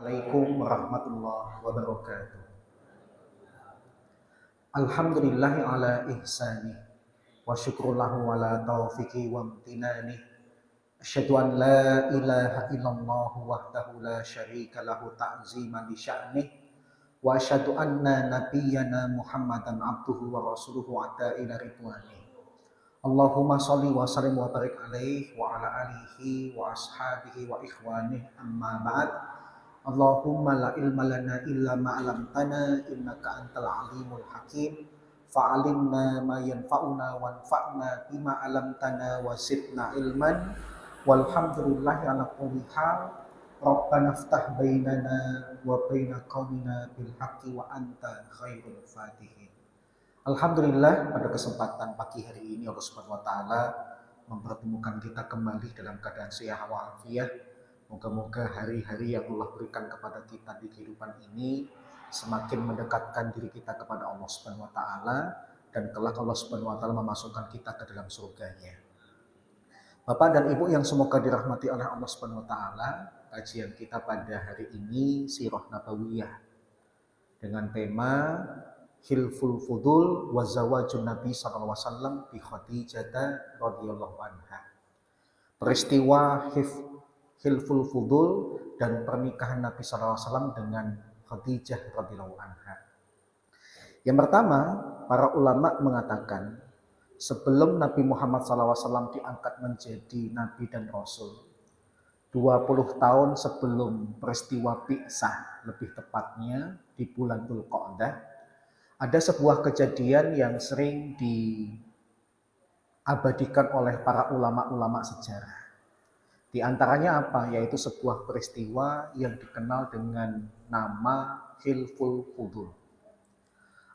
Assalamualaikum warahmatullahi wabarakatuh. Alhamdulillahi ala ihsani wa syukrullahu ala taufiqi wa amtinani. Asyhadu an la ilaha illallah wahdahu la syarika lahu ta'ziman li sya'nih wa asyhadu anna nabiyyana Muhammadan abduhu wa rasuluhu ata ila ridwani. Allahumma sholli wa sallim wa barik alaihi wa ala alihi wa ashabihi wa ikhwanihi amma ba'd. Allahumma la ilma lana illa ma 'allamtana innaka antal alimul hakim fa'alimna ma yanfa'una wanfa'na bima 'allamtana wa zidna ilman walhamdulillahi ala kulli hal. Rabbana iftah bainana wa baina qaumina bil haqqi wa anta khairul fatihin. Alhamdulillah, pada kesempatan pagi hari ini Allah Subhanahu wa taala mempertemukan kita kembali dalam keadaan sehat walafiat. Moga-moga hari-hari yang Allah berikan kepada kita di kehidupan ini semakin mendekatkan diri kita kepada Allah Subhanahu wa taala dan kelak Allah Subhanahu wa taala memasukkan kita ke dalam surganya. Bapak dan Ibu yang semoga dirahmati oleh Allah Subhanahu wa taala, kajian kita pada hari ini Sirah Nabawiyah dengan tema Hilful Fudul wa Zawajun Nabi sallallahu alaihi wasallam bi Khadijah radhiyallahu anha. Peristiwa Hilful Fudul dan pernikahan Nabi SAW dengan Khadijah radhiyallahu anha. Yang pertama, para ulama mengatakan sebelum Nabi Muhammad SAW diangkat menjadi Nabi dan Rasul, 20 tahun sebelum peristiwa Bi'tsah, lebih tepatnya di bulan Dzulqa'dah, ada sebuah kejadian yang sering diabadikan oleh para ulama-ulama sejarah. Di antaranya apa? Yaitu sebuah peristiwa yang dikenal dengan nama Hilful Fudul.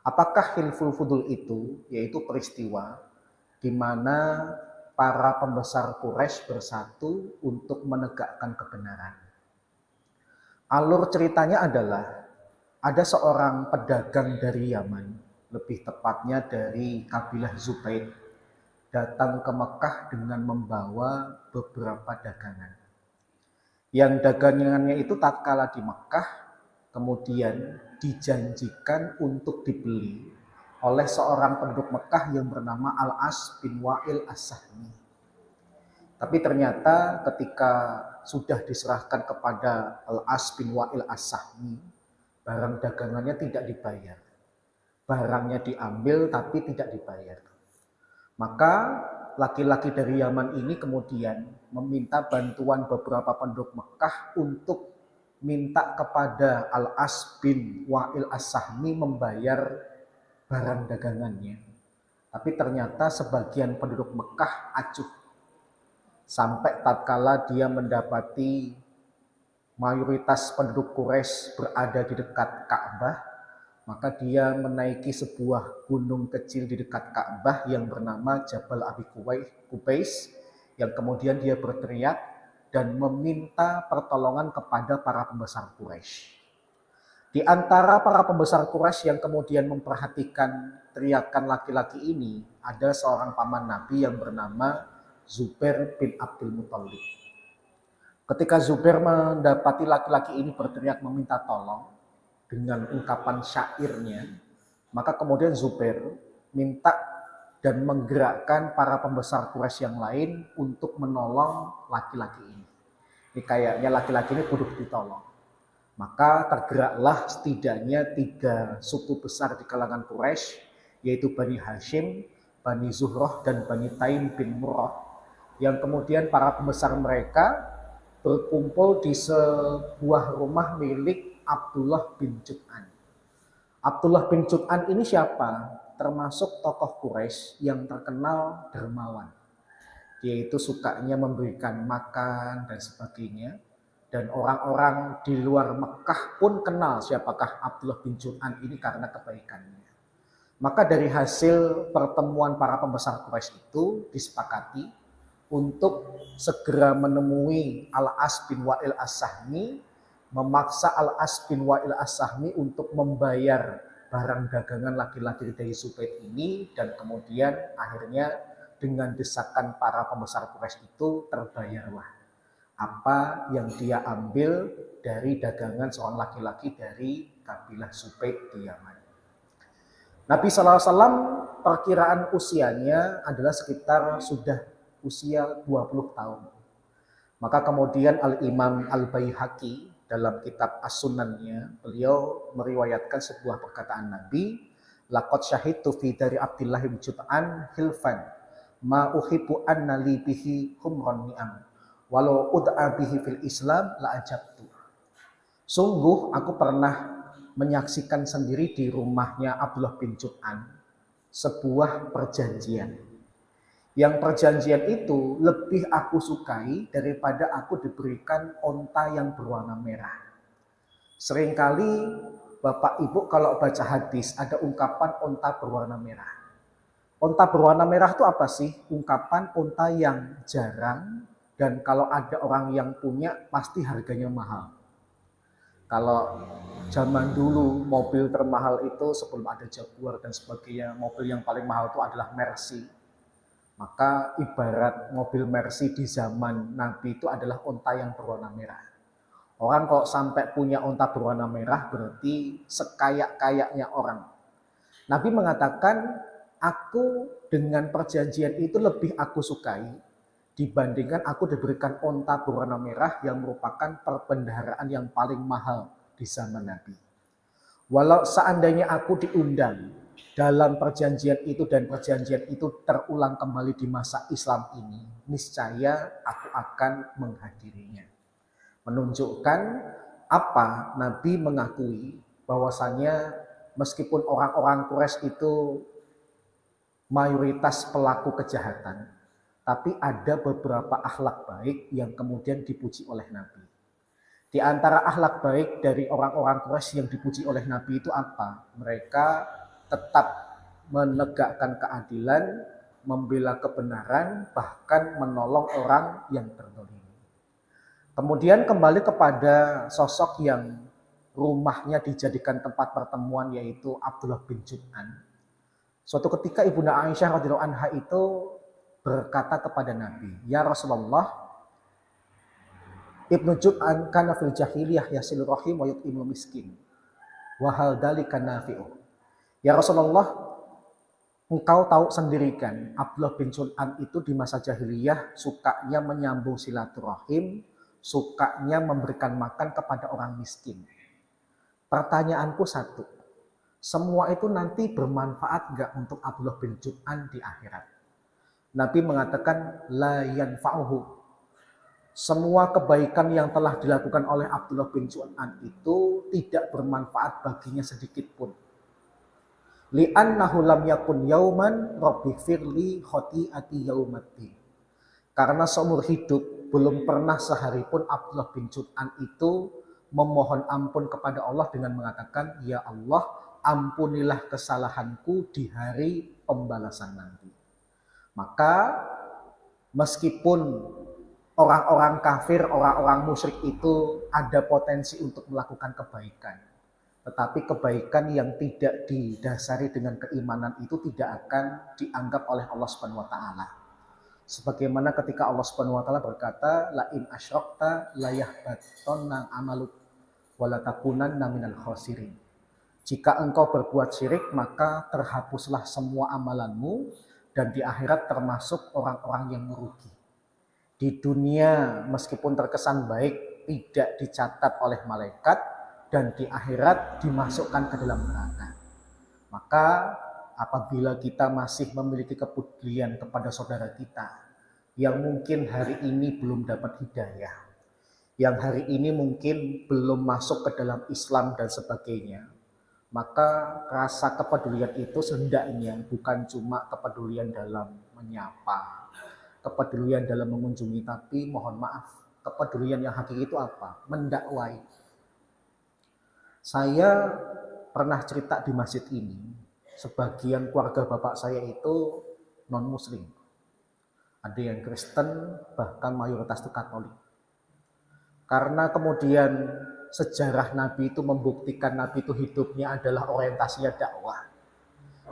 Apakah Hilful Fudul itu? Yaitu peristiwa di mana para pembesar Quraisy bersatu untuk menegakkan kebenaran. Alur ceritanya adalah ada seorang pedagang dari Yaman, lebih tepatnya dari kabilah Zubaid, datang ke Mekah dengan membawa beberapa dagangan. Yang dagangannya itu tatkala di Mekah kemudian dijanjikan untuk dibeli oleh seorang penduduk Mekah yang bernama Al-As bin Wa'il As-Sahmi. Tapi ternyata ketika sudah diserahkan kepada Al-As bin Wa'il As-Sahmi, barang dagangannya tidak dibayar. Barangnya diambil tapi tidak dibayar. Maka laki-laki dari Yaman ini kemudian meminta bantuan beberapa penduduk Mekah untuk minta kepada Al-As bin Wa'il As-Sahmi membayar barang dagangannya. Tapi ternyata sebagian penduduk Mekah acuh. Sampai tatkala dia mendapati mayoritas penduduk Quraisy berada di dekat Ka'bah, maka dia menaiki sebuah gunung kecil di dekat Ka'bah yang bernama Jabal Abi Qubais, yang kemudian dia berteriak dan meminta pertolongan kepada para pembesar Quraisy. Di antara para pembesar Quraisy yang kemudian memperhatikan teriakan laki-laki ini, ada seorang paman Nabi yang bernama Zubair bin Abdul Muthalib. Ketika Zubair mendapati laki-laki ini berteriak meminta tolong dengan ungkapan syairnya, maka kemudian Zubair minta dan menggerakkan para pembesar Quraisy yang lain untuk menolong laki-laki ini. Ini kayaknya laki-laki ini butuh ditolong. Maka tergeraklah setidaknya 3 suku besar di kalangan Quraisy, yaitu Bani Hashim, Bani Zuhrah, dan Bani Taim bin Murrah, yang kemudian para pembesar mereka berkumpul di sebuah rumah milik Abdullah bin Jud'an. Abdullah bin Jud'an ini siapa? Termasuk tokoh Quraisy yang terkenal dermawan. Dia itu sukanya memberikan makan dan sebagainya. Dan orang-orang di luar Mekah pun kenal siapakah Abdullah bin Jud'an ini karena kebaikannya. Maka dari hasil pertemuan para pembesar Quraisy itu disepakati untuk segera menemui Al-As bin Wa'il As-Sahmi, memaksa Al-As bin Wa'il As-Sahmi untuk membayar barang dagangan laki-laki dari Zubaid ini, dan kemudian akhirnya dengan desakan para pembesar Quraisy itu terbayarlah. apa yang dia ambil dari dagangan seorang laki-laki dari kabilah Subaik di Yaman. Nabi SAW perkiraan usianya adalah sekitar sudah usia 20 tahun. Maka kemudian Al-Imam Al-Baihaqi dalam kitab As-Sunannya, beliau meriwayatkan sebuah perkataan Nabi, laqad syahidtu fi dari Abdullah bin Jud'an hilfan ma uhibbu anna li bihi humran ni'am walau ud'a bihi fil Islam la ajabtu. Sungguh aku pernah menyaksikan sendiri di rumahnya Abdullah bin Jud'an sebuah perjanjian. Yang perjanjian itu lebih aku sukai daripada aku diberikan onta yang berwarna merah. Seringkali Bapak Ibu kalau baca hadis ada ungkapan onta berwarna merah. Onta berwarna merah itu apa sih? Ungkapan onta yang jarang dan kalau ada orang yang punya pasti harganya mahal. Kalau zaman dulu mobil termahal itu sebelum ada Jaguar dan sebagainya, mobil yang paling mahal itu adalah Mercy. Maka ibarat mobil Mercy di zaman Nabi itu adalah onta yang berwarna merah. Orang kalau sampai punya onta berwarna merah berarti sekaya-kayanya orang. Nabi mengatakan, aku dengan perjanjian itu lebih aku sukai dibandingkan aku diberikan onta berwarna merah yang merupakan perbendaharaan yang paling mahal di zaman Nabi. Walau seandainya aku diundang dalam perjanjian itu dan perjanjian itu terulang kembali di masa Islam ini, niscaya aku akan menghadirinya. Menunjukkan apa Nabi mengakui bahwasanya meskipun orang-orang Quraisy itu mayoritas pelaku kejahatan, tapi ada beberapa akhlak baik yang kemudian dipuji oleh Nabi. Di antara akhlak baik dari orang-orang Quraisy yang dipuji oleh Nabi itu apa? Mereka tetap menegakkan keadilan, membela kebenaran, bahkan menolong orang yang terzalimi. Kemudian kembali kepada sosok yang rumahnya dijadikan tempat pertemuan yaitu Abdullah bin Jud'an. Suatu ketika Ibunda Aisyah radhiyallahu anha itu berkata kepada Nabi, "Ya Rasulullah, Ibnu Jud'an kana fil jahiliyah yasilur rahim wa yut'imul miskin. Wa hal dzalika nafi'u." Ya Rasulullah, engkau tahu sendiri kan, Abdullah bin Jud'an itu di masa jahiliyah sukanya menyambung silaturahim, sukanya memberikan makan kepada orang miskin. Pertanyaanku satu, semua itu nanti bermanfaat gak untuk Abdullah bin Jud'an di akhirat? Nabi mengatakan, la yanfa'uhu. Semua kebaikan yang telah dilakukan oleh Abdullah bin Jud'an itu tidak bermanfaat baginya sedikit pun. Li'annahu lam yakun yauman rabbighfirli khati'ati yaumaddin. Karena seumur hidup belum pernah sehari pun Abdullah bin Jud'an itu memohon ampun kepada Allah dengan mengatakan, ya Allah, ampunilah kesalahanku di hari pembalasan nanti. Maka meskipun orang-orang kafir, orang-orang musyrik itu ada potensi untuk melakukan kebaikan, tetapi kebaikan yang tidak didasari dengan keimanan itu tidak akan dianggap oleh Allah Subhanahu wa taala. Sebagaimana ketika Allah Subhanahu wa taala berkata, la in asyrakta la yahbatanna amaluk wa la takunanna minal khasirin. Jika engkau berbuat syirik, maka terhapuslah semua amalanmu dan di akhirat termasuk orang-orang yang merugi. Di dunia meskipun terkesan baik tidak dicatat oleh malaikat, dan di akhirat dimasukkan ke dalam neraka. Maka apabila kita masih memiliki kepedulian kepada saudara kita yang mungkin hari ini belum dapat hidayah, yang hari ini mungkin belum masuk ke dalam Islam dan sebagainya, maka rasa kepedulian itu sehendaknya bukan cuma kepedulian dalam menyapa, kepedulian dalam mengunjungi, tapi mohon maaf, kepedulian yang hakiki itu apa? Mendakwai. Saya pernah cerita di masjid ini, sebagian keluarga bapak saya itu non-muslim. Ada yang Kristen, bahkan mayoritas itu Katolik. Karena kemudian sejarah Nabi itu membuktikan Nabi itu hidupnya adalah orientasinya dakwah.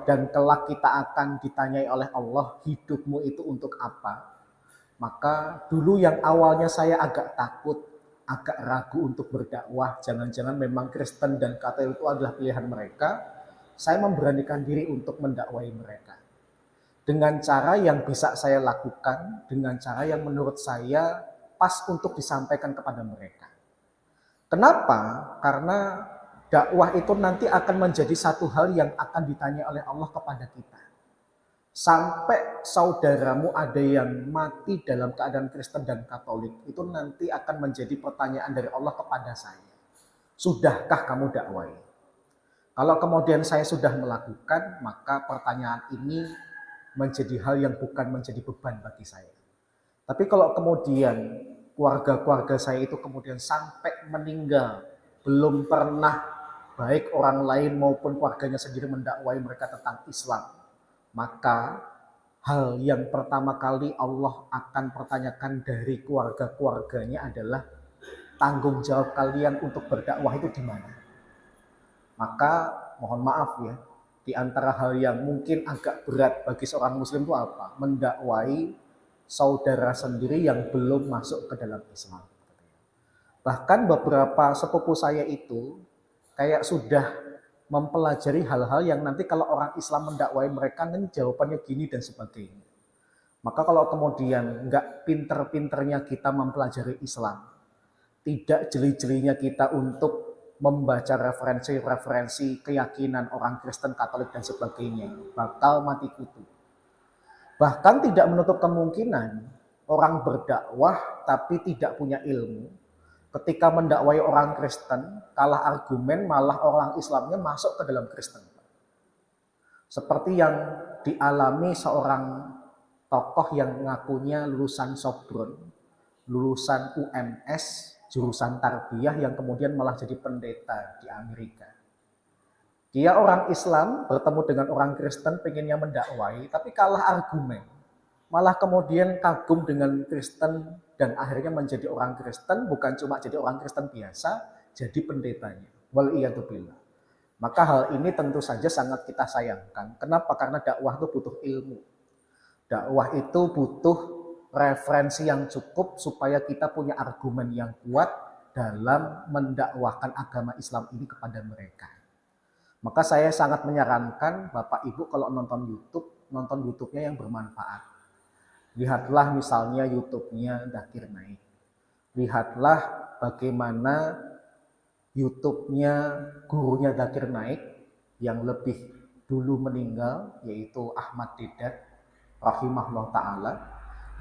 Dan kelak kita akan ditanyai oleh Allah, hidupmu itu untuk apa? Maka dulu yang awalnya saya agak takut, agak ragu untuk berdakwah, jangan-jangan memang Kristen dan Katolik itu adalah pilihan mereka, saya memberanikan diri untuk mendakwai mereka. Dengan cara yang bisa saya lakukan, dengan cara yang menurut saya pas untuk disampaikan kepada mereka. Kenapa? Karena dakwah itu nanti akan menjadi satu hal yang akan ditanya oleh Allah kepada kita. Sampai saudaramu ada yang mati dalam keadaan Kristen dan Katolik, itu nanti akan menjadi pertanyaan dari Allah kepada saya. Sudahkah kamu dakwai? Kalau kemudian saya sudah melakukan, maka pertanyaan ini menjadi hal yang bukan menjadi beban bagi saya. Tapi kalau kemudian keluarga-keluarga saya itu kemudian sampai meninggal, belum pernah baik orang lain maupun keluarganya sendiri mendakwai mereka tentang Islam, maka hal yang pertama kali Allah akan pertanyakan dari keluarga-keluarganya adalah tanggung jawab kalian untuk berdakwah itu di mana? Maka mohon maaf ya, di antara hal yang mungkin agak berat bagi seorang muslim itu apa? Mendakwai saudara sendiri yang belum masuk ke dalam Islam. Bahkan beberapa sepupu saya itu kayak sudah mempelajari hal-hal yang nanti kalau orang Islam mendakwai mereka nanti jawabannya gini dan sebagainya. Maka kalau kemudian nggak pinter-pinternya kita mempelajari Islam, tidak jeli-jelinya kita untuk membaca referensi-referensi keyakinan orang Kristen, Katolik dan sebagainya, bakal mati kutu. Bahkan tidak menutup kemungkinan orang berdakwah tapi tidak punya ilmu, ketika mendakwai orang Kristen, kalah argumen malah orang Islamnya masuk ke dalam Kristen. Seperti yang dialami seorang tokoh yang ngakunya lulusan Sorbonne, lulusan UMS, jurusan tarbiyah yang kemudian malah jadi pendeta di Amerika. Dia orang Islam bertemu dengan orang Kristen pengennya mendakwai, tapi kalah argumen. Malah kemudian kagum dengan Kristen dan akhirnya menjadi orang Kristen, bukan cuma jadi orang Kristen biasa, jadi pendetanya. Waliyadzubillah. Maka hal ini tentu saja sangat kita sayangkan. Kenapa? Karena dakwah itu butuh ilmu. Dakwah itu butuh referensi yang cukup supaya kita punya argumen yang kuat dalam mendakwahkan agama Islam ini kepada mereka. Maka saya sangat menyarankan Bapak Ibu kalau nonton YouTube-nya yang bermanfaat. Lihatlah misalnya YouTube-nya Dzakir Naik. Lihatlah bagaimana YouTube-nya gurunya Dzakir Naik yang lebih dulu meninggal, yaitu Ahmad Deedat rahimahullah ta'ala.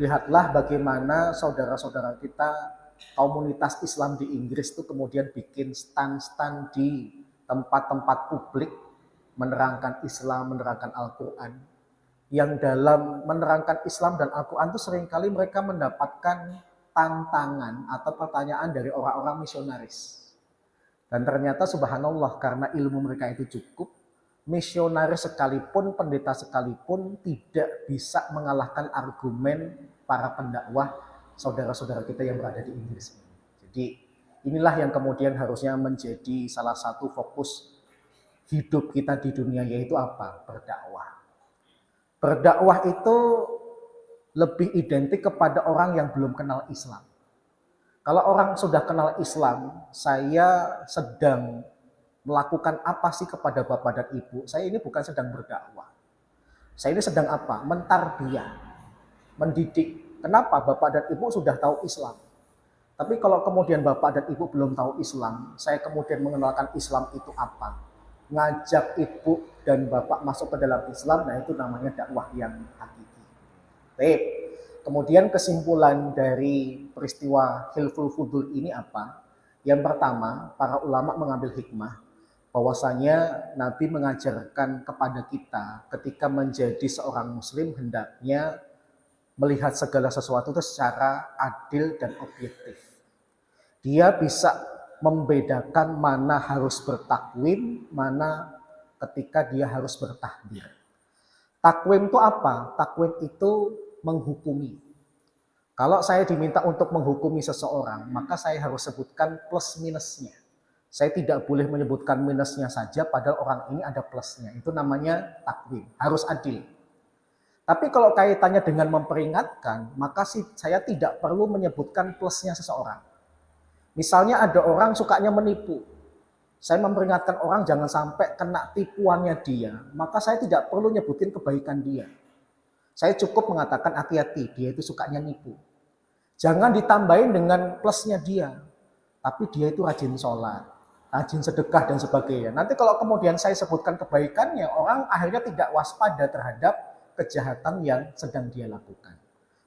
Lihatlah bagaimana saudara-saudara kita komunitas Islam di Inggris itu kemudian bikin stand-stand di tempat-tempat publik menerangkan Islam, menerangkan Al-Quran. Yang dalam menerangkan Islam dan Al-Quran itu seringkali mereka mendapatkan tantangan atau pertanyaan dari orang-orang misionaris. Dan ternyata subhanallah karena ilmu mereka itu cukup, misionaris sekalipun, pendeta sekalipun tidak bisa mengalahkan argumen para pendakwah saudara-saudara kita yang berada di Inggris. Jadi inilah yang kemudian harusnya menjadi salah satu fokus hidup kita di dunia, yaitu apa? Berdakwah. Berdakwah itu lebih identik kepada orang yang belum kenal Islam. Kalau orang sudah kenal Islam, saya sedang melakukan apa sih kepada Bapak dan Ibu? Saya ini bukan sedang berdakwah. Saya ini sedang apa? Mentarbiyah, mendidik. Kenapa? Bapak dan Ibu sudah tahu Islam. Tapi kalau kemudian Bapak dan Ibu belum tahu Islam, saya kemudian mengenalkan Islam itu apa? Ngajak Ibu dan Bapak masuk ke dalam Islam, nah itu namanya dakwah yang hakiki. Baik. Kemudian kesimpulan dari peristiwa Hilful Fudul ini apa? Yang pertama, para ulama mengambil hikmah bahwasanya Nabi mengajarkan kepada kita ketika menjadi seorang muslim hendaknya melihat segala sesuatu itu secara adil dan objektif. Dia bisa membedakan mana harus bertakwim, mana ketika dia harus bertahdir. Takwim itu apa? Takwim itu menghukumi. Kalau saya diminta untuk menghukumi seseorang, maka saya harus sebutkan plus minusnya. Saya tidak boleh menyebutkan minusnya saja, padahal orang ini ada plusnya. Itu namanya takwim, harus adil. Tapi kalau kaitannya dengan memperingatkan, maka saya tidak perlu menyebutkan plusnya seseorang. Misalnya ada orang sukanya menipu. Saya memperingatkan orang jangan sampai kena tipuannya dia, maka saya tidak perlu nyebutin kebaikan dia. Saya cukup mengatakan hati-hati, dia itu sukanya nipu. Jangan ditambahin dengan plusnya dia, tapi dia itu rajin sholat, rajin sedekah dan sebagainya. Nanti kalau kemudian saya sebutkan kebaikannya, orang akhirnya tidak waspada terhadap kejahatan yang sedang dia lakukan.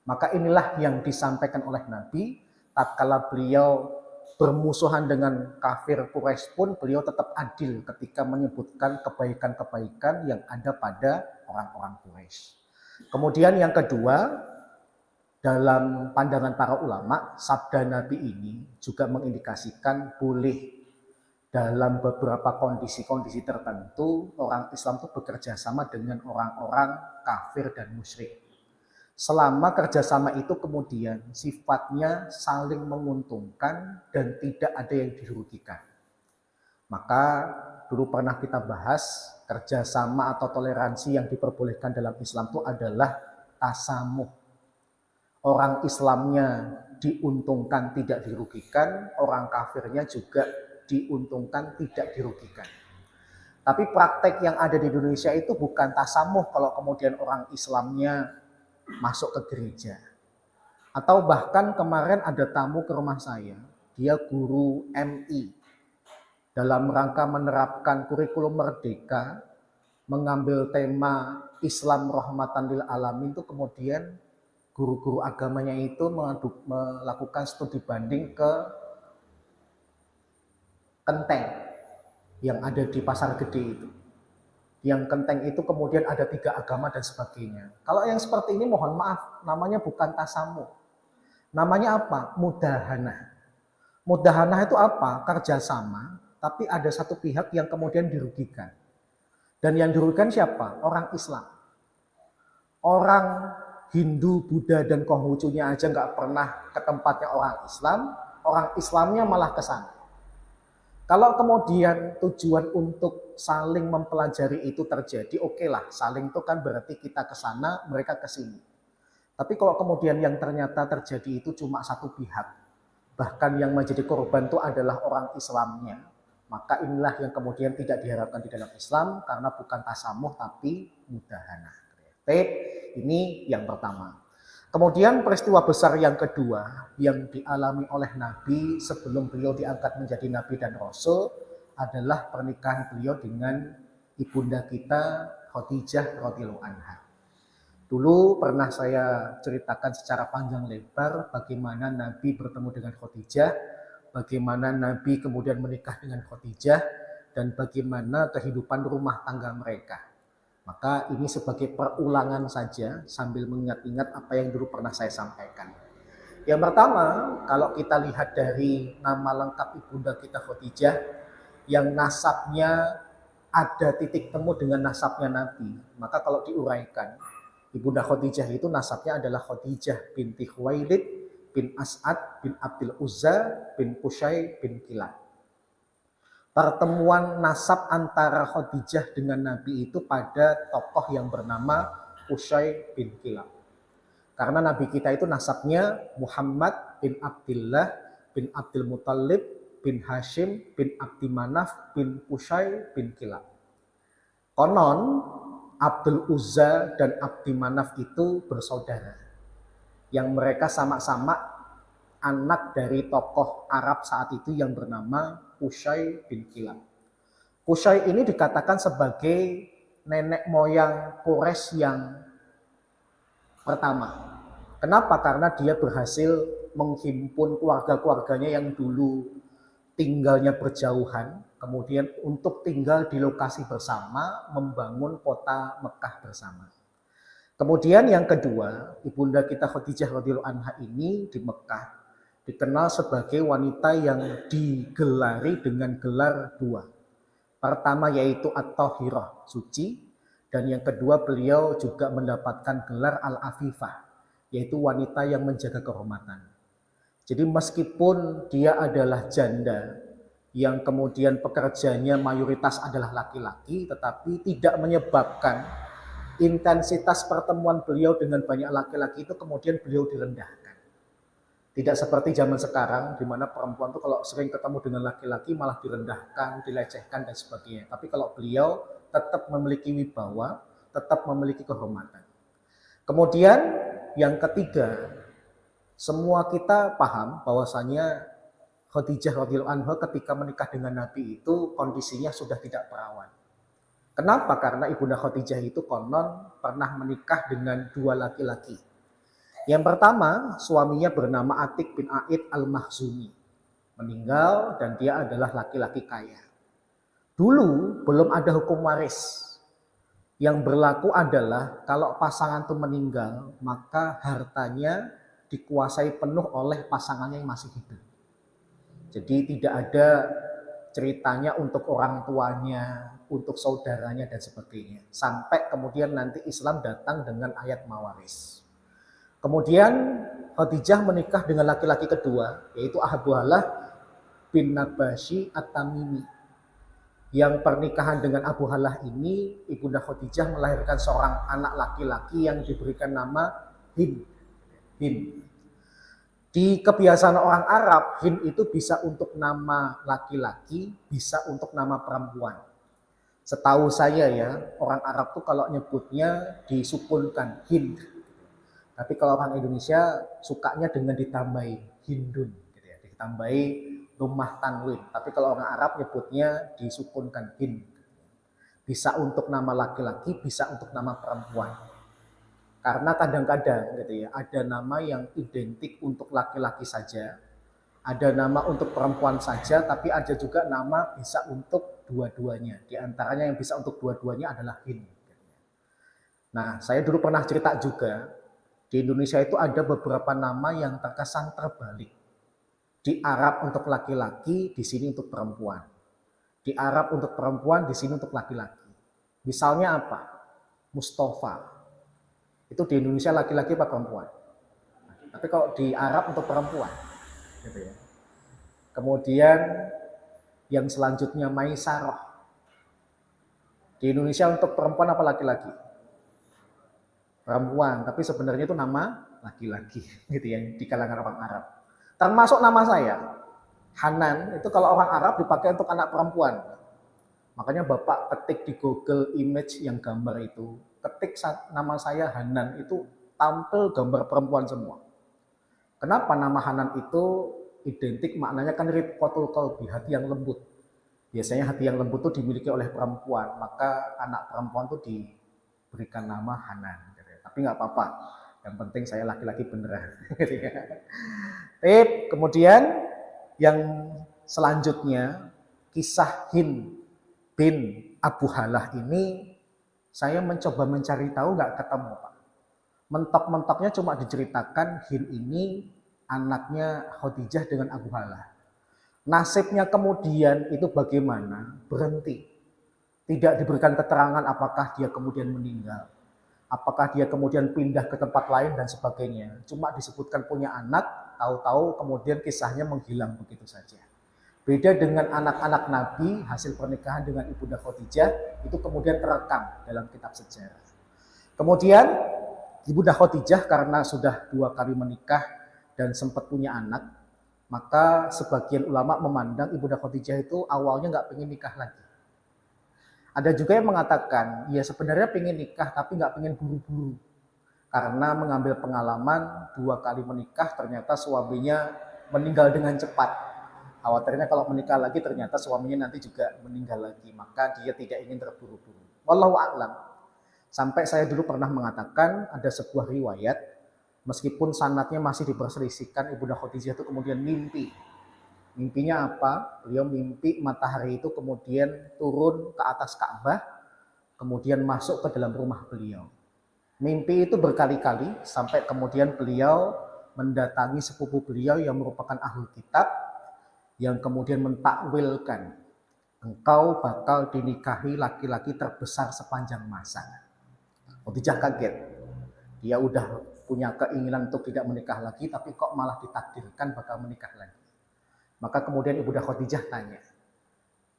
Maka inilah yang disampaikan oleh Nabi, tatkala beliau bermusuhan dengan kafir Quraisy pun beliau tetap adil ketika menyebutkan kebaikan-kebaikan yang ada pada orang-orang Quraisy. Kemudian yang kedua, dalam pandangan para ulama, sabda Nabi ini juga mengindikasikan boleh dalam beberapa kondisi-kondisi tertentu orang Islam itu bekerja sama dengan orang-orang kafir dan musyrik. Selama kerjasama itu kemudian sifatnya saling menguntungkan dan tidak ada yang dirugikan. Maka dulu pernah kita bahas kerjasama atau toleransi yang diperbolehkan dalam Islam itu adalah tasamuh. Orang Islamnya diuntungkan tidak dirugikan, orang kafirnya juga diuntungkan tidak dirugikan. Tapi praktek yang ada di Indonesia itu bukan tasamuh kalau kemudian orang Islamnya masuk ke gereja. Atau bahkan kemarin ada tamu ke rumah saya, dia guru MI. Dalam rangka menerapkan kurikulum merdeka, mengambil tema Islam rahmatan lil alamin, itu kemudian guru-guru agamanya itu melakukan studi banding ke Kenteng yang ada di Pasar Gede itu. Yang Kenteng itu kemudian ada 3 agama dan sebagainya. Kalau yang seperti ini mohon maaf, namanya bukan tasamu. Namanya apa? Mudahanah. Mudahanah itu apa? Kerjasama, tapi ada satu pihak yang kemudian dirugikan. Dan yang dirugikan siapa? Orang Islam. Orang Hindu, Buddha, dan Konghucunya aja nggak pernah ke tempatnya orang Islam, orang Islamnya malah ke sana. Kalau kemudian tujuan untuk saling mempelajari itu terjadi, oke lah, saling itu kan berarti kita ke sana, mereka ke sini. Tapi kalau kemudian yang ternyata terjadi itu cuma satu pihak, bahkan yang menjadi korban itu adalah orang Islamnya, maka inilah yang kemudian tidak diharapkan di dalam Islam, karena bukan tasamuh tapi mudahanah. Ini yang pertama. Kemudian peristiwa besar yang kedua yang dialami oleh Nabi sebelum beliau diangkat menjadi Nabi dan Rasul adalah pernikahan beliau dengan ibunda kita Khadijah radhiyallahu anha. Dulu pernah saya ceritakan secara panjang lebar bagaimana Nabi bertemu dengan Khadijah, bagaimana Nabi kemudian menikah dengan Khadijah, dan bagaimana kehidupan rumah tangga mereka. Maka ini sebagai perulangan saja sambil mengingat-ingat apa yang dulu pernah saya sampaikan. Yang pertama, kalau kita lihat dari nama lengkap ibunda kita Khadijah, yang nasabnya ada titik temu dengan nasabnya Nabi, maka kalau diuraikan, ibunda Khadijah itu nasabnya adalah Khadijah binti Khuwailid bin As'ad bin Abdul Uzza bin Qusay bin Kilab. Pertemuan nasab antara Khadijah dengan Nabi itu pada tokoh yang bernama Qusay bin Kilab. Karena Nabi kita itu nasabnya Muhammad bin Abdullah bin Abdul Muttalib bin Hashim bin Abdi Manaf bin Qusay bin Kilab. Konon Abdul Uzza dan Abdi Manaf itu bersaudara. Yang mereka sama-sama anak dari tokoh Arab saat itu yang bernama Qusay bin Kilab. Qusay ini dikatakan sebagai nenek moyang Quraisy yang pertama. Kenapa? Karena dia berhasil menghimpun keluarga-keluarganya yang dulu tinggalnya berjauhan, kemudian untuk tinggal di lokasi bersama, membangun kota Mekah bersama. Kemudian yang kedua, ibunda kita Khadijah radhiyallahu anha ini di Mekah dikenal sebagai wanita yang digelari dengan gelar 2. Pertama yaitu At-Tahirah, suci, dan yang kedua beliau juga mendapatkan gelar Al-Afifah, yaitu wanita yang menjaga kehormatan. Jadi meskipun dia adalah janda yang kemudian pekerjaannya mayoritas adalah laki-laki, tetapi tidak menyebabkan intensitas pertemuan beliau dengan banyak laki-laki itu kemudian beliau direndahkan. Tidak seperti zaman sekarang, di mana perempuan itu kalau sering ketemu dengan laki-laki malah direndahkan, dilecehkan, dan sebagainya. Tapi kalau beliau tetap memiliki wibawa, tetap memiliki kehormatan. Kemudian yang ketiga, semua kita paham bahwasanya Khadijah radhiyallahu anha ketika menikah dengan Nabi itu kondisinya sudah tidak perawan. Kenapa? Karena Ibunda Khadijah itu konon pernah menikah dengan 2 laki-laki. Yang pertama, suaminya bernama Atik bin Aid al-Makhzumi. Meninggal dan dia adalah laki-laki kaya. Dulu belum ada hukum waris. Yang berlaku adalah kalau pasangan itu meninggal, maka hartanya dikuasai penuh oleh pasangannya yang masih hidup. Jadi tidak ada ceritanya untuk orang tuanya, untuk saudaranya dan sebagainya. Sampai kemudian nanti Islam datang dengan ayat mawaris. Kemudian Khadijah menikah dengan laki-laki kedua, yaitu Abu Halah bin Nabashi At-Tamimi. Yang pernikahan dengan Abu Halah ini, Ibunda Khadijah melahirkan seorang anak laki-laki yang diberikan nama Hind. Di kebiasaan orang Arab, Hind itu bisa untuk nama laki-laki, bisa untuk nama perempuan. Setahu saya ya, orang Arab tuh kalau nyebutnya disukunkan Hind. Tapi kalau orang Indonesia sukanya dengan ditambahi Hindun, gitu ya, ditambahi rumah tanwin. Tapi kalau orang Arab nyebutnya disukunkan Hind. Bisa untuk nama laki-laki, bisa untuk nama perempuan. Karena kadang-kadang gitu ya, ada nama yang identik untuk laki-laki saja, ada nama untuk perempuan saja, tapi ada juga nama bisa untuk dua-duanya. Di antaranya yang bisa untuk dua-duanya adalah Hind. Nah, saya dulu pernah cerita juga, di Indonesia itu ada beberapa nama yang terkesan terbalik. Di Arab untuk laki-laki, di sini untuk perempuan. Di Arab untuk perempuan, di sini untuk laki-laki. Misalnya apa? Mustafa. Itu di Indonesia laki-laki apa perempuan? Tapi kalau di Arab untuk perempuan. Gitu ya. Kemudian yang selanjutnya Maisarah. Di Indonesia untuk perempuan apa laki-laki? Perempuan, tapi sebenarnya itu nama laki-laki gitu ya, di kalangan orang Arab. Termasuk nama saya, Hanan, itu kalau orang Arab dipakai untuk anak perempuan. Makanya Bapak ketik di Google Image yang gambar itu, ketik nama saya Hanan, itu tampil gambar perempuan semua. Kenapa nama Hanan itu identik maknanya kan rifqatul qalbi, hati yang lembut. Biasanya hati yang lembut itu dimiliki oleh perempuan, maka anak perempuan itu diberikan nama Hanan. Tapi nggak apa-apa, yang penting saya laki-laki beneran. Kemudian yang selanjutnya, kisah Hind bin Abu Halah ini saya mencoba mencari tahu, nggak ketemu Pak. Mentok-mentoknya cuma diceritakan Hind ini anaknya Khadijah dengan Abu Halah. Nasibnya kemudian itu bagaimana? Berhenti. Tidak diberikan keterangan apakah dia kemudian meninggal, apakah dia kemudian pindah ke tempat lain dan sebagainya. Cuma disebutkan punya anak, tahu-tahu kemudian kisahnya menghilang begitu saja. Beda dengan anak-anak Nabi, hasil pernikahan dengan Ibunda Khadijah, itu kemudian terekam dalam kitab sejarah. Kemudian Ibunda Khadijah karena sudah 2 kali menikah dan sempat punya anak, maka sebagian ulama memandang Ibunda Khadijah itu awalnya nggak pengen nikah lagi. Ada juga yang mengatakan, ya sebenarnya pengen nikah tapi nggak pengen buru-buru. Karena mengambil pengalaman 2 kali menikah ternyata suaminya meninggal dengan cepat. Khawatirnya kalau menikah lagi ternyata suaminya nanti juga meninggal lagi. Maka dia tidak ingin terburu-buru. Wallahu a'lam. Sampai saya dulu pernah mengatakan ada sebuah riwayat, meskipun sanadnya masih diperselisihkan, Ibunda Khadijah itu kemudian mimpi. Mimpinya apa? Beliau mimpi matahari itu kemudian turun ke atas Ka'bah, kemudian masuk ke dalam rumah beliau. Mimpi itu berkali-kali sampai kemudian beliau mendatangi sepupu beliau yang merupakan ahli kitab, yang kemudian mentakwilkan, engkau bakal dinikahi laki-laki terbesar sepanjang masa. Khadijah kaget. Dia udah punya keinginan untuk tidak menikah lagi, tapi kok malah ditakdirkan bakal menikah lagi. Maka kemudian Ibunda Khadijah tanya,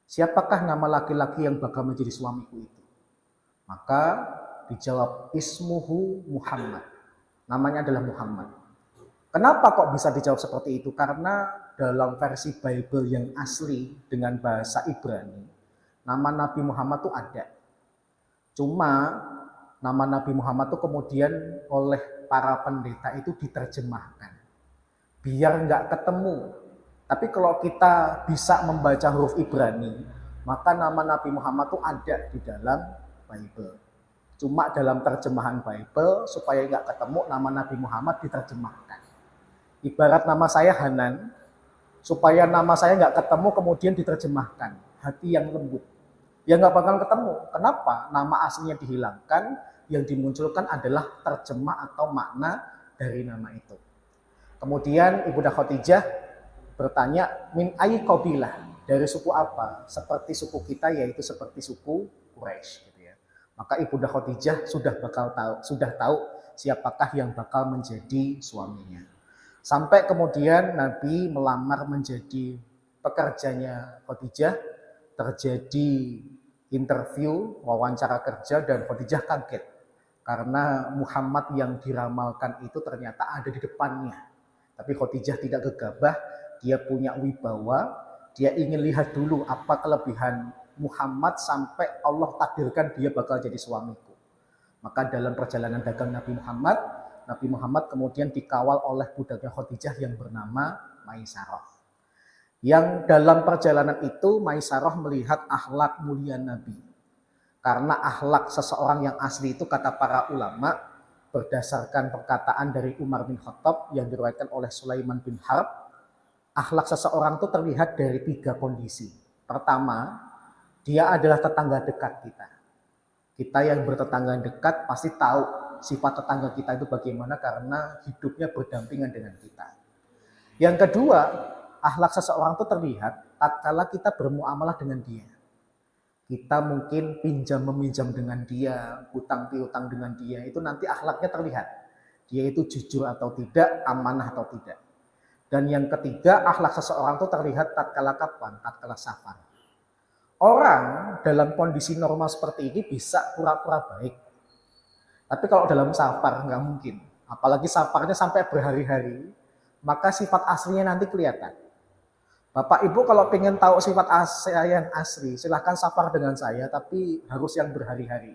siapakah nama laki-laki yang bakal menjadi suamiku itu? Maka Dijawab, ismuhu Muhammad. Namanya adalah Muhammad. Kenapa kok bisa dijawab seperti itu? Karena dalam versi Bible yang asli dengan bahasa Ibrani, nama Nabi Muhammad itu ada. Cuma nama Nabi Muhammad itu kemudian oleh para pendeta itu diterjemahkan. Biar nggak ketemu. Tapi kalau kita bisa membaca huruf Ibrani, maka nama Nabi Muhammad itu ada di dalam Bible. Cuma dalam terjemahan Bible, supaya nggak ketemu, nama Nabi Muhammad diterjemahkan. Ibarat nama saya Hanan, supaya nama saya nggak ketemu kemudian diterjemahkan. Hati yang lembut. Ya nggak bakal ketemu. Kenapa? Nama aslinya dihilangkan, yang dimunculkan adalah terjemah atau makna dari nama itu. Kemudian Ibunda Khadijah bertanya, min ayyi qabilah, dari suku apa? Seperti suku kita, yaitu seperti suku Quraisy gitu ya. Maka Ibunda Khadijah sudah tahu siapakah yang bakal menjadi suaminya. Sampai kemudian Nabi melamar menjadi pekerjanya Khadijah, terjadi interview, wawancara kerja, dan Khadijah kaget. Karena Muhammad yang diramalkan itu ternyata ada di depannya. Tapi Khadijah tidak gegabah, dia punya wibawa, dia ingin lihat dulu apa kelebihan Muhammad sampai Allah takdirkan dia bakal jadi suamiku. Maka dalam perjalanan dagang Nabi Muhammad kemudian dikawal oleh budaknya Khadijah yang bernama Maisarah. Yang dalam perjalanan itu Maisarah melihat akhlak mulia Nabi. Karena akhlak seseorang yang asli itu, kata para ulama, berdasarkan perkataan dari Umar bin Khattab yang diriwayatkan oleh Sulaiman bin Harb, akhlak seseorang itu terlihat dari 3 kondisi. Pertama, dia adalah tetangga dekat kita. Kita yang bertetangga dekat pasti tahu sifat tetangga kita itu bagaimana karena hidupnya berdampingan dengan kita. Yang kedua, akhlak seseorang itu terlihat tatkala kita bermuamalah dengan dia. Kita mungkin pinjam-meminjam dengan dia, hutang piutang dengan dia, itu nanti akhlaknya terlihat. Dia itu jujur atau tidak, amanah atau tidak. Dan yang ketiga, akhlak seseorang itu terlihat tatkala kapan? Tatkala safar. Orang dalam kondisi normal seperti ini bisa pura-pura baik. Tapi kalau dalam safar nggak mungkin. Apalagi safarnya sampai berhari-hari, maka sifat aslinya nanti kelihatan. Bapak Ibu kalau pengen tahu sifat saya yang asli, silahkan safar dengan saya, tapi harus yang berhari-hari.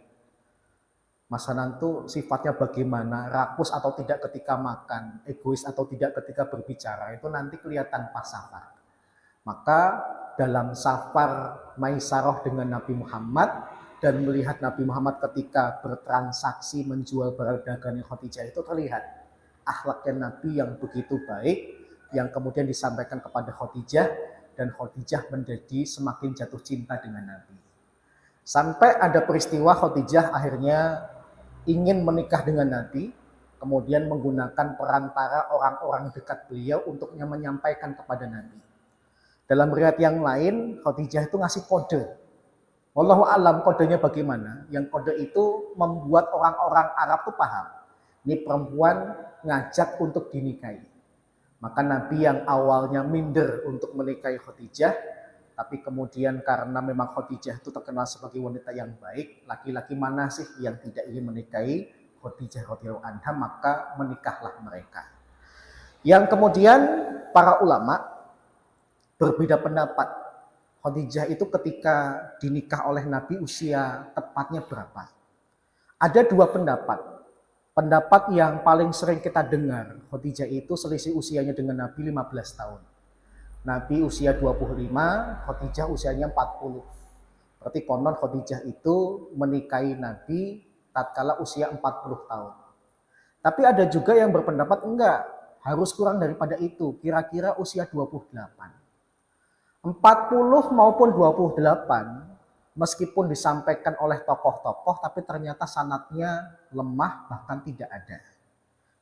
Mas Hanan tuh sifatnya bagaimana, rakus atau tidak ketika makan, egois atau tidak ketika berbicara, itu nanti kelihatan pas safar. Maka dalam safar Maisarah dengan Nabi Muhammad, dan melihat Nabi Muhammad ketika bertransaksi menjual barang dagangnya Khadijah, itu terlihat akhlaknya Nabi yang begitu baik, yang kemudian disampaikan kepada Khadijah, dan Khadijah menjadi semakin jatuh cinta dengan Nabi. Sampai ada peristiwa Khadijah akhirnya ingin menikah dengan Nabi, kemudian menggunakan perantara orang-orang dekat beliau untuk menyampaikan kepada Nabi. Dalam riwayat yang lain, Khadijah itu ngasih kode. Wallahu a'lam kodenya bagaimana. Yang kode itu membuat orang-orang Arab tuh paham. Ini perempuan ngajak untuk dinikahi. Maka Nabi yang awalnya minder untuk menikahi Khadijah, tapi kemudian karena memang Khadijah itu terkenal sebagai wanita yang baik, laki-laki mana sih yang tidak ingin menikahi Khadijah radhiyallahu anha, maka menikahlah mereka. Yang kemudian para ulama berbeda pendapat. Khadijah itu ketika dinikah oleh Nabi usia tepatnya berapa? Ada 2 pendapat. Pendapat yang paling sering kita dengar, Khadijah itu selisih usianya dengan Nabi 15 tahun. Nabi usia 25, Khadijah usianya 40. Berarti konon Khadijah itu menikahi Nabi tatkala usia 40 tahun. Tapi ada juga yang berpendapat enggak, harus kurang daripada itu, kira-kira usia 28. 40 maupun 28, meskipun disampaikan oleh tokoh-tokoh, tapi ternyata sanadnya lemah, bahkan tidak ada.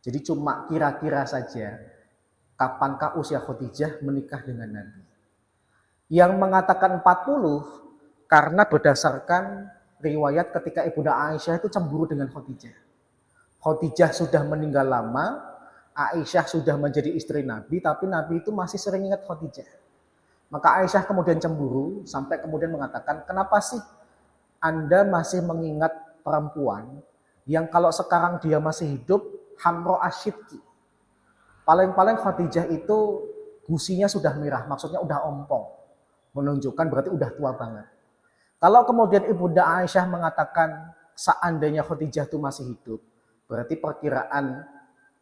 Jadi cuma kira-kira saja, kapankah usia Khadijah menikah dengan Nabi. Yang mengatakan 40, karena berdasarkan riwayat ketika Ibunda Aisyah itu cemburu dengan Khadijah. Khadijah sudah meninggal lama, Aisyah sudah menjadi istri Nabi, tapi Nabi itu masih sering ingat Khadijah. Maka Aisyah kemudian cemburu sampai kemudian mengatakan, kenapa sih Anda masih mengingat perempuan yang kalau sekarang dia masih hidup, hamro asyidki. Paling-paling Khadijah itu gusinya sudah merah, maksudnya udah ompong. Menunjukkan berarti udah tua banget. Kalau kemudian Ibunda Aisyah mengatakan seandainya Khadijah itu masih hidup, berarti perkiraan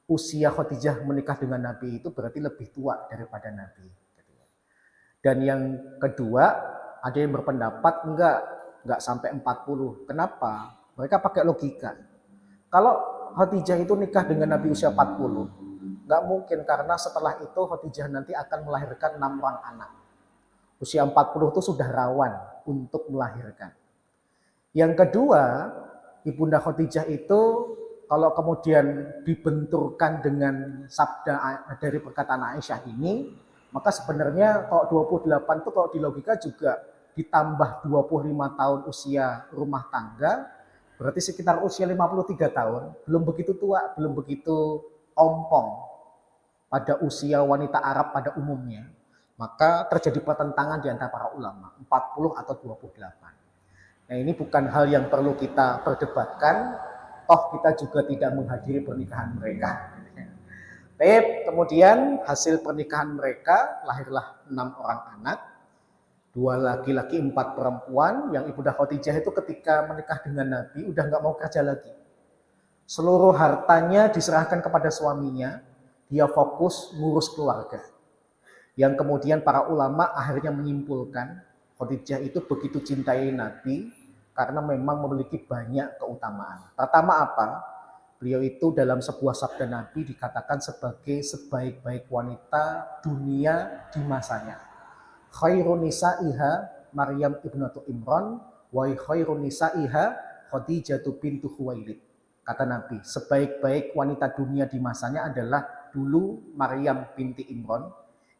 usia Khadijah menikah dengan Nabi itu berarti lebih tua daripada Nabi. Dan yang kedua, ada yang berpendapat enggak sampai 40. Kenapa? Mereka pakai logika. Kalau Khadijah itu nikah dengan Nabi usia 40, enggak mungkin karena setelah itu Khadijah nanti akan melahirkan 6 orang anak. Usia 40 itu sudah rawan untuk melahirkan. Yang kedua, Ibunda Khadijah itu kalau kemudian dibenturkan dengan sabda dari perkataan Aisyah ini, maka sebenarnya kalau 28 itu kalau di logika juga ditambah 25 tahun usia rumah tangga, berarti sekitar usia 53 tahun, belum begitu tua, belum begitu ompong pada usia wanita Arab pada umumnya. Maka terjadi pertentangan di antara para ulama, 40 atau 28. Nah, ini bukan hal yang perlu kita perdebatkan, toh kita juga tidak menghadiri pernikahan mereka. Kemudian hasil pernikahan mereka lahirlah 6 orang anak, 2 laki-laki 4 perempuan. Yang Ibunda Khadijah itu ketika menikah dengan Nabi udah nggak mau kerja lagi. Seluruh hartanya diserahkan kepada suaminya, dia fokus ngurus keluarga. Yang kemudian para ulama akhirnya menyimpulkan Khadijah itu begitu cintai Nabi karena memang memiliki banyak keutamaan. Pertama apa? Beliau itu dalam sebuah sabda Nabi dikatakan sebagai sebaik-baik wanita dunia di masanya. Khairun nisa'iha Maryam ibnatu Imran wa khairun nisa'iha Khadijatu bintu Khuwailid. Kata Nabi, sebaik-baik wanita dunia di masanya adalah dulu Maryam binti Imran,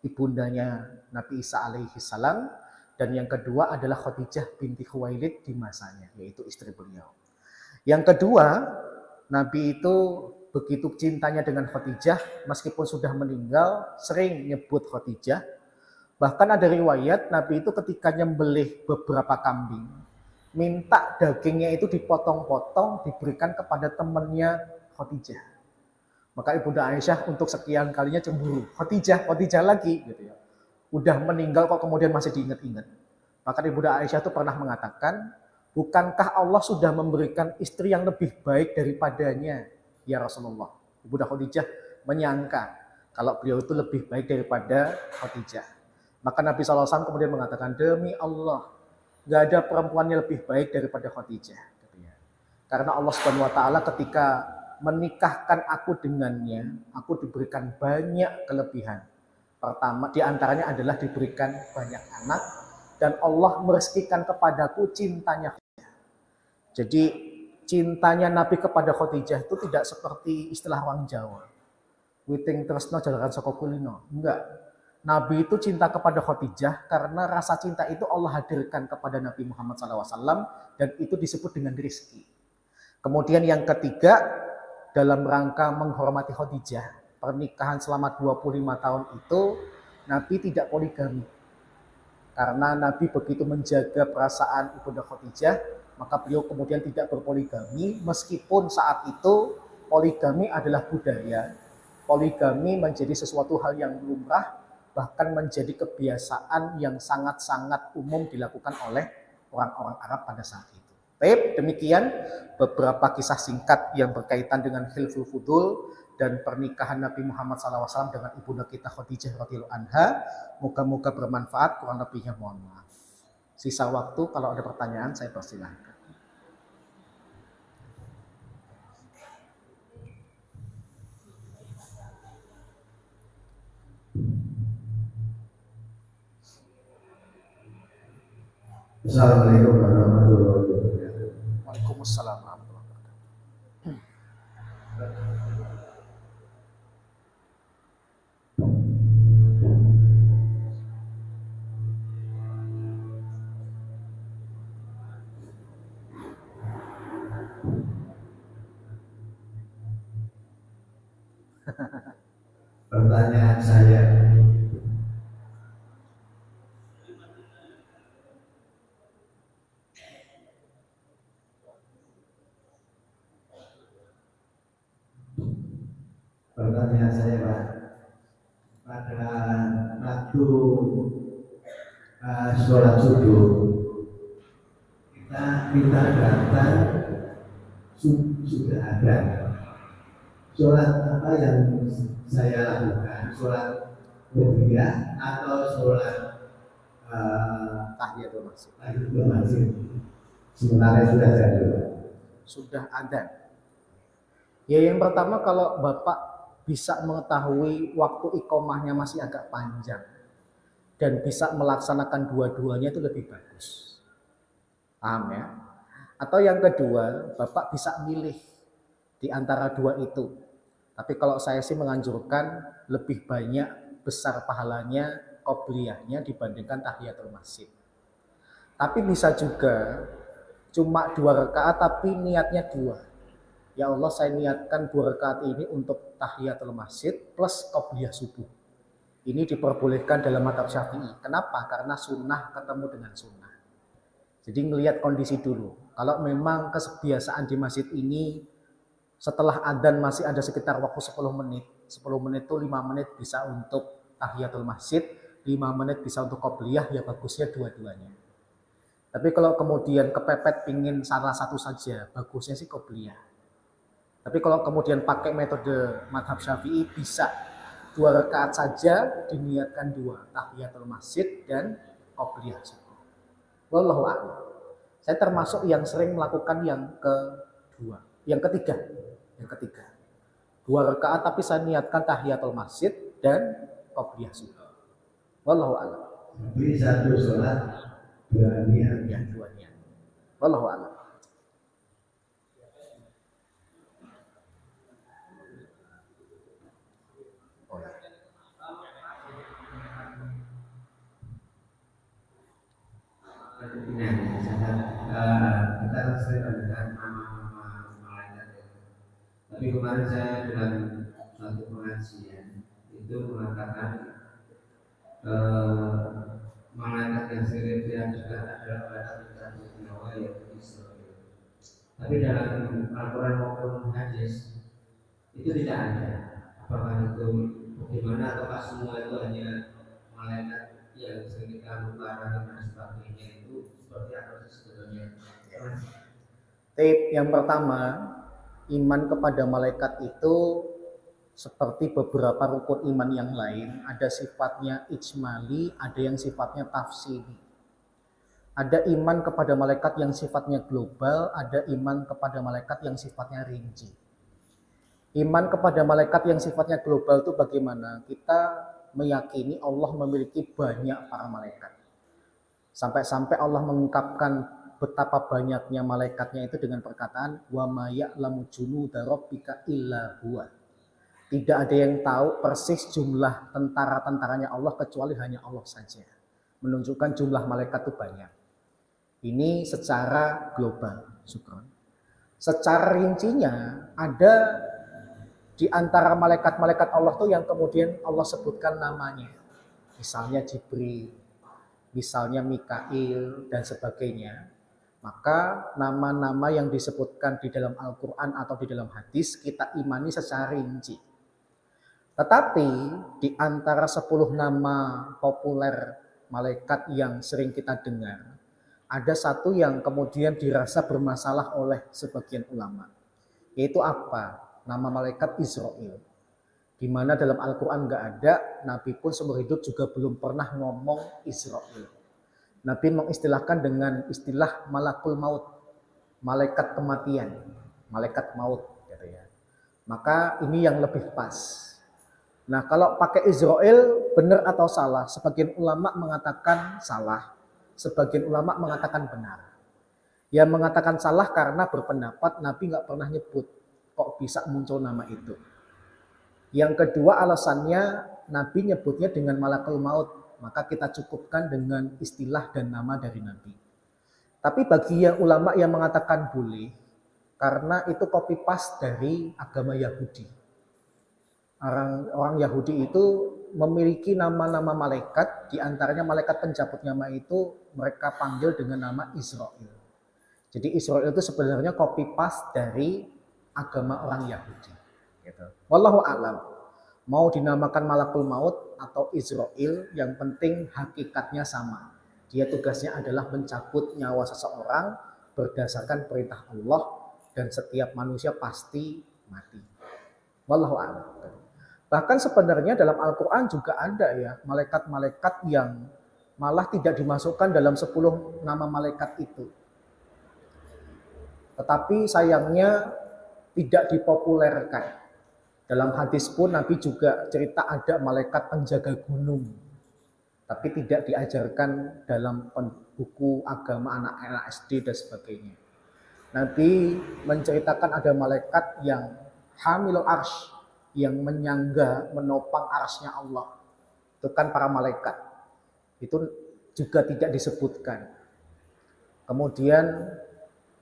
ibundanya Nabi Isa alaihi salam, dan yang kedua adalah Khadijah binti Khuwailid di masanya, yaitu istri beliau. Yang kedua, Nabi itu begitu cintanya dengan Khadijah, meskipun sudah meninggal, sering nyebut Khadijah. Bahkan ada riwayat Nabi itu ketika nyembelih beberapa kambing, minta dagingnya itu dipotong-potong, diberikan kepada temannya Khadijah. Maka Ibunda Aisyah untuk sekian kalinya cemburu. Khadijah lagi gitu ya. Udah meninggal kok kemudian masih diingat-ingat. Maka Ibunda Aisyah itu pernah mengatakan, bukankah Allah sudah memberikan istri yang lebih baik daripadanya, ya Rasulullah? Ibunda Khadijah menyangka kalau beliau itu lebih baik daripada Khadijah. Maka Nabi SAW kemudian mengatakan, demi Allah, gak ada perempuan yang lebih baik daripada Khadijah. Karena Allah Subhanahu Wa Taala ketika menikahkan aku dengannya, aku diberikan banyak kelebihan. Pertama, diantaranya adalah diberikan banyak anak, dan Allah merezekikan kepadaku cintanya. Jadi cintanya Nabi kepada Khadijah itu tidak seperti istilah orang Jawa. Witing tresno jalaran saka kulino. Enggak. Nabi itu cinta kepada Khadijah karena rasa cinta itu Allah hadirkan kepada Nabi Muhammad SAW, dan itu disebut dengan rizki. Kemudian yang ketiga, dalam rangka menghormati Khadijah, pernikahan selama 25 tahun itu Nabi tidak poligami. Karena Nabi begitu menjaga perasaan Ibunda Khadijah, maka beliau kemudian tidak berpoligami, meskipun saat itu poligami adalah budaya. Poligami menjadi sesuatu hal yang lumrah, bahkan menjadi kebiasaan yang sangat-sangat umum dilakukan oleh orang-orang Arab pada saat itu. Baik, demikian beberapa kisah singkat yang berkaitan dengan Hilful Fudul dan pernikahan Nabi Muhammad SAW dengan ibunda kita Khadijah radhiyallahu anha. Moga-moga bermanfaat, kurang lebihnya mohon maaf. Sisa waktu kalau ada pertanyaan saya persilahkan. Assalamualaikum warahmatullahi wabarakatuh. Waalaikumsalam warahmatullahi wabarakatuh. Pertanyaan saya, pertanyaan saya Pak, pada waktu sholat subuh kita datang sudah ada. Sholat apa yang saya lakukan? Sholat berdiriah atau sholat Tahiyatul masjid. tahiyatul masjid? Sementara sudah ada. Sudah ada. Ya yang pertama kalau Bapak bisa mengetahui waktu iqomahnya masih agak panjang dan bisa melaksanakan dua-duanya itu lebih bagus. Paham ya? Atau yang kedua, Bapak bisa milih di antara dua itu. Tapi kalau saya sih menganjurkan lebih banyak besar pahalanya qobliyahnya dibandingkan tahiyatul masjid. Tapi bisa juga cuma 2 rakaat tapi niatnya 2. Ya Allah, saya niatkan 2 rakaat ini untuk tahiyatul masjid plus qobliyah subuh. Ini diperbolehkan dalam mazhab Syafi'i. Kenapa? Karena sunnah ketemu dengan sunnah. Jadi ngelihat kondisi dulu. Kalau memang kebiasaan di masjid ini setelah adzan masih ada sekitar waktu 10 menit. 10 menit itu 5 menit bisa untuk tahiyatul masjid, 5 menit bisa untuk qobliyah, ya bagusnya dua-duanya. Tapi kalau kemudian kepepet pingin salah satu saja, bagusnya sih qobliyah. Tapi kalau kemudian pakai metode mazhab Syafi'i bisa 2 rakaat saja diniatkan 2, tahiyatul masjid dan qobliyah subuh. Wallahu a'lam. Saya termasuk yang sering melakukan yang kedua, yang ketiga. 2 rakaat tapi saya niatkan tahiyatul masjid dan qobliyah subuh. Wallahu a'lam. Tapi satu sholat dua niat. Ya, 2 niat. Wallahu a'lam. Kita sering mendengar nama-nama malaikat ya. Tapi kemarin saya dalam suatu pengajian itu mengatakan malaikat yang sering juga adalah malaikat yang bernyawa yaitu Israel. Tapi dalam Al-Quran maupun hadis itu tidak ada. Apakah itu bagaimana ataukah semua itu hanya malaikat yang sering kita lupa dan sebagainya itu seperti apa sih sebetulnya? Tip yang pertama, iman kepada malaikat itu seperti beberapa rukun iman yang lain, ada sifatnya ijmali, ada yang sifatnya tafsili. Ada iman kepada malaikat yang sifatnya global, ada iman kepada malaikat yang sifatnya rinci. Iman kepada malaikat yang sifatnya global itu bagaimana? Kita meyakini Allah memiliki banyak para malaikat. Sampai-sampai Allah mengungkapkan betapa banyaknya malaikatnya itu dengan perkataan wa ma ya'lamu junuda rabbika illa huwa. Tidak ada yang tahu persis jumlah tentara-tentaranya Allah kecuali hanya Allah saja. Menunjukkan jumlah malaikat itu banyak. Ini secara global, syukron. Secara rincinya ada di antara malaikat-malaikat Allah tuh yang kemudian Allah sebutkan namanya. Misalnya Jibril, misalnya Mikail dan sebagainya. Maka nama-nama yang disebutkan di dalam Al-Quran atau di dalam hadis kita imani secara rinci. Tetapi di antara 10 nama populer malaikat yang sering kita dengar, ada satu yang kemudian dirasa bermasalah oleh sebagian ulama. Yaitu apa? Nama malaikat Israel. Di mana dalam Al-Quran nggak ada, Nabi pun seumur hidup juga belum pernah ngomong Israel. Nabi mengistilahkan dengan istilah malakul maut, malaikat kematian, malaikat maut, gitu ya. Maka ini yang lebih pas. Nah, kalau pakai Israel benar atau salah? Sebagian ulama mengatakan salah, sebagian ulama mengatakan benar. Yang mengatakan salah karena berpendapat Nabi nggak pernah nyebut kok bisa muncul nama itu. Yang kedua alasannya Nabi nyebutnya dengan malakul maut, maka kita cukupkan dengan istilah dan nama dari Nabi. Tapi bagi yang ulama yang mengatakan boleh, karena itu copy paste dari agama Yahudi. Orang Yahudi itu memiliki nama-nama malaikat, diantaranya malaikat pencabut nyawa itu mereka panggil dengan nama Israel. Jadi Israel itu sebenarnya copy paste dari agama orang Yahudi. Gitu. Wallahu a'lam. Mau dinamakan malakul maut atau Israel, yang penting hakikatnya sama. Dia tugasnya adalah mencabut nyawa seseorang berdasarkan perintah Allah, dan setiap manusia pasti mati. Wallahu a'lam. Bahkan sebenarnya dalam Al-Quran juga ada ya malaikat-malaikat yang malah tidak dimasukkan dalam 10 nama malaikat itu. Tetapi sayangnya tidak dipopulerkan. Dalam hadis pun Nabi juga cerita ada malaikat penjaga gunung. Tapi tidak diajarkan dalam buku agama anak-anak SD dan sebagainya. Nabi menceritakan ada malaikat yang hamilul arsy, yang menyangga, menopang arsy-nya Allah. Itu kan para malaikat. Itu juga tidak disebutkan. Kemudian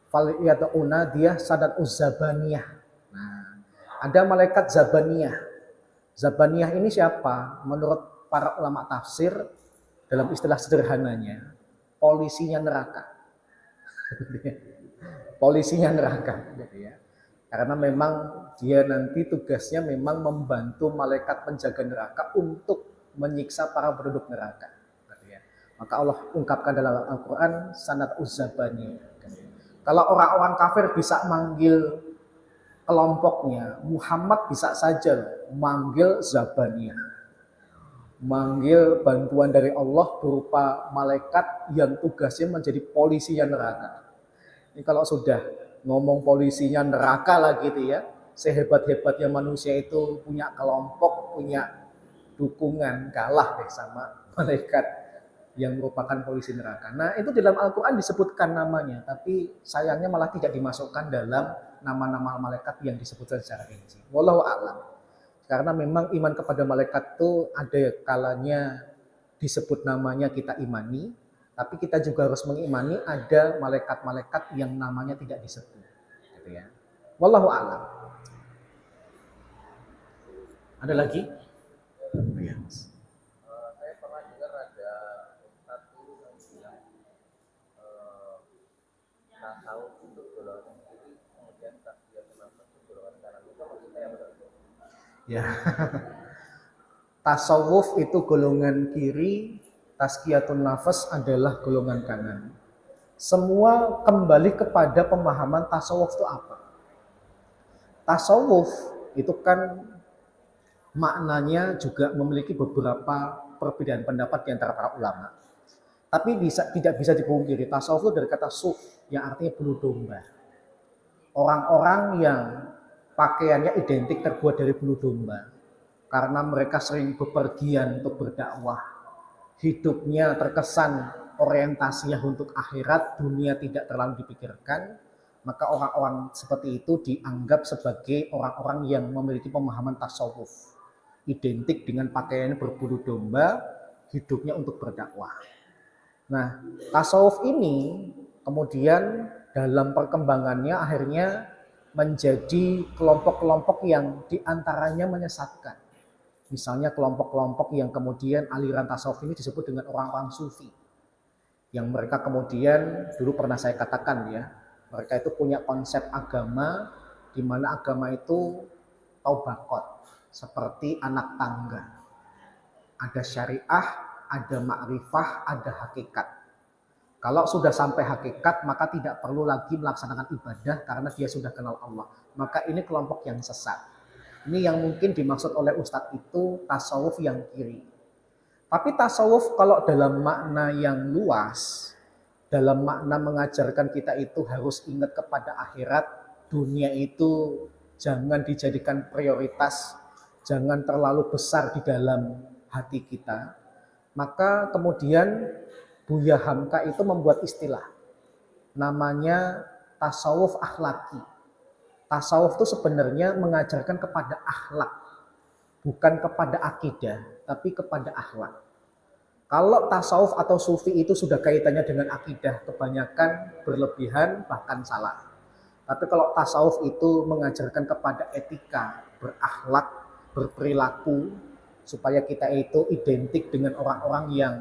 faliyatuna dia sadat uzzabaniyah. Nah, ada malaikat zabaniyah. Zabaniyah ini siapa? Menurut para ulama tafsir, dalam istilah sederhananya, polisinya neraka. Polisinya neraka, gitu ya. Karena memang dia nanti tugasnya memang membantu malaikat penjaga neraka untuk menyiksa para penduduk neraka. Gitu ya. Maka Allah ungkapkan dalam Al-Quran sanad uzzabani. Kalau orang-orang kafir bisa manggil kelompoknya, Muhammad bisa saja manggil zabaniyah. Manggil bantuan dari Allah berupa malaikat yang tugasnya menjadi polisinya neraka. Ini kalau sudah ngomong polisinya neraka lah gitu ya, sehebat-hebatnya manusia itu punya kelompok, punya dukungan, kalah deh sama malaikat yang merupakan polisi neraka. Nah itu di dalam Al-Quran disebutkan namanya, tapi sayangnya malah tidak dimasukkan dalam nama-nama malaikat yang disebutkan secara rinci. Wallahu a'lam. Karena memang iman kepada malaikat itu ada kalanya disebut namanya kita imani, tapi kita juga harus mengimani ada malaikat-malaikat yang namanya tidak disebut. Gitu ya. Wallahu a'lam. Ada lagi? Ya. Saya pernah dengar ada ustadz itu yang bilang tasawuf itu golongan kiri, kemudian tasbih nafas itu golongan kanan. Itu maksudnya apa? Ya. Tasawuf itu golongan kiri, tazkiyatun nafas adalah golongan kanan. Semua kembali kepada pemahaman tasawuf itu apa. Tasawuf itu kan maknanya juga memiliki beberapa perbedaan pendapat di antara para ulama. Tapi tidak bisa dipungkiri, tasawuf itu dari kata suf, yang artinya bulu domba. Orang-orang yang pakaiannya identik terbuat dari bulu domba. Karena mereka sering bepergian untuk berdakwah. Hidupnya terkesan orientasinya untuk akhirat, dunia tidak terlalu dipikirkan. Maka orang-orang seperti itu dianggap sebagai orang-orang yang memiliki pemahaman tasawuf. Identik dengan pakaiannya berbulu domba, hidupnya untuk berdakwah. Nah, tasawuf ini kemudian dalam perkembangannya akhirnya menjadi kelompok-kelompok yang diantaranya menyesatkan. Misalnya kelompok-kelompok yang kemudian aliran tasawuf ini disebut dengan orang-orang sufi. Yang mereka kemudian, dulu pernah saya katakan ya, mereka itu punya konsep agama, di mana agama itu taubakot, seperti anak tangga. Ada syariah, ada ma'rifah, ada hakikat. Kalau sudah sampai hakikat, maka tidak perlu lagi melaksanakan ibadah karena dia sudah kenal Allah. Maka ini kelompok yang sesat. Ini yang mungkin dimaksud oleh Ustadz itu tasawuf yang kiri. Tapi tasawuf kalau dalam makna yang luas, dalam makna mengajarkan kita itu harus ingat kepada akhirat, dunia itu jangan dijadikan prioritas, jangan terlalu besar di dalam hati kita. Maka kemudian Buya Hamka itu membuat istilah, namanya tasawuf akhlaki. Tasawuf itu sebenarnya mengajarkan kepada akhlak, bukan kepada akidah, tapi kepada akhlak. Kalau tasawuf atau sufi itu sudah kaitannya dengan akidah, kebanyakan berlebihan bahkan salah. Tapi kalau tasawuf itu mengajarkan kepada etika, berakhlak, berperilaku, supaya kita itu identik dengan orang-orang yang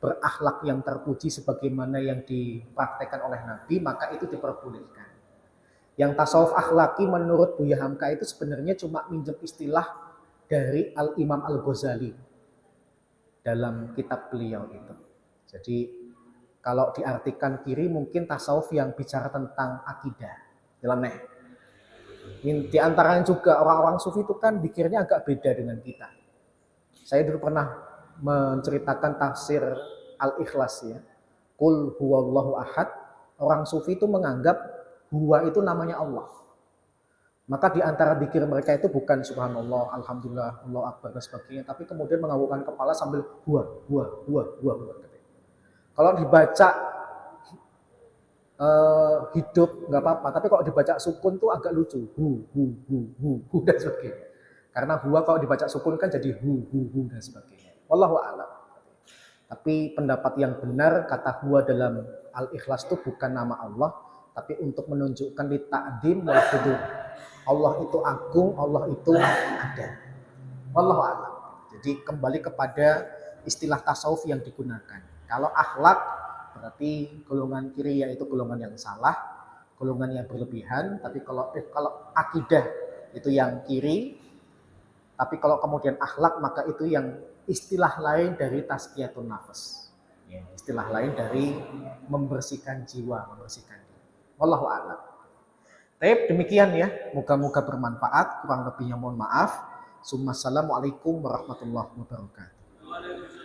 berakhlak yang terpuji sebagaimana yang dipraktekkan oleh Nabi, maka itu diperbolehkan. Yang tasawuf akhlaki menurut Buya Hamka itu sebenarnya cuma minjem istilah dari Al-Imam Al-Ghazali dalam kitab beliau itu. Jadi kalau diartikan kiri mungkin tasawuf yang bicara tentang akidah. Jelasnya. Di antaranya juga orang-orang sufi itu kan pikirnya agak beda dengan kita. Saya dulu pernah menceritakan tafsir Al-Ikhlas ya. Qul huwallahu ahad. Orang sufi itu menganggap huwa itu namanya Allah. Maka di antara zikir mereka itu bukan subhanallah, alhamdulillah, Allah akbar dan sebagainya, tapi kemudian menganggukkan kepala sambil huwa. Kalau dibaca hidup nggak apa-apa, tapi kalau dibaca sukun tuh agak lucu, hu dan sebagainya. Karena huwa kalau dibaca sukun kan jadi hu dan sebagainya. Wallahu a'lam. Tapi pendapat yang benar kata huwa dalam Al-Ikhlas itu bukan nama Allah, tapi untuk menunjukkan di ta'dim wal hudur. Allah itu agung, Allah itu ada. Wallahu a'lam. Jadi kembali kepada istilah tasawuf yang digunakan. Kalau akhlak berarti golongan kiri yaitu golongan yang salah, golongan yang berlebihan. Tapi kalau akidah itu yang kiri. Tapi kalau kemudian akhlak maka itu yang istilah lain dari tazkiyatun nafas. Ya, istilah lain dari membersihkan jiwa, membersihkan diri. Wallahu a'lam. Baik, demikian ya. Moga-moga bermanfaat. Kurang lebihnya mohon maaf. Assalamualaikum warahmatullahi wabarakatuh.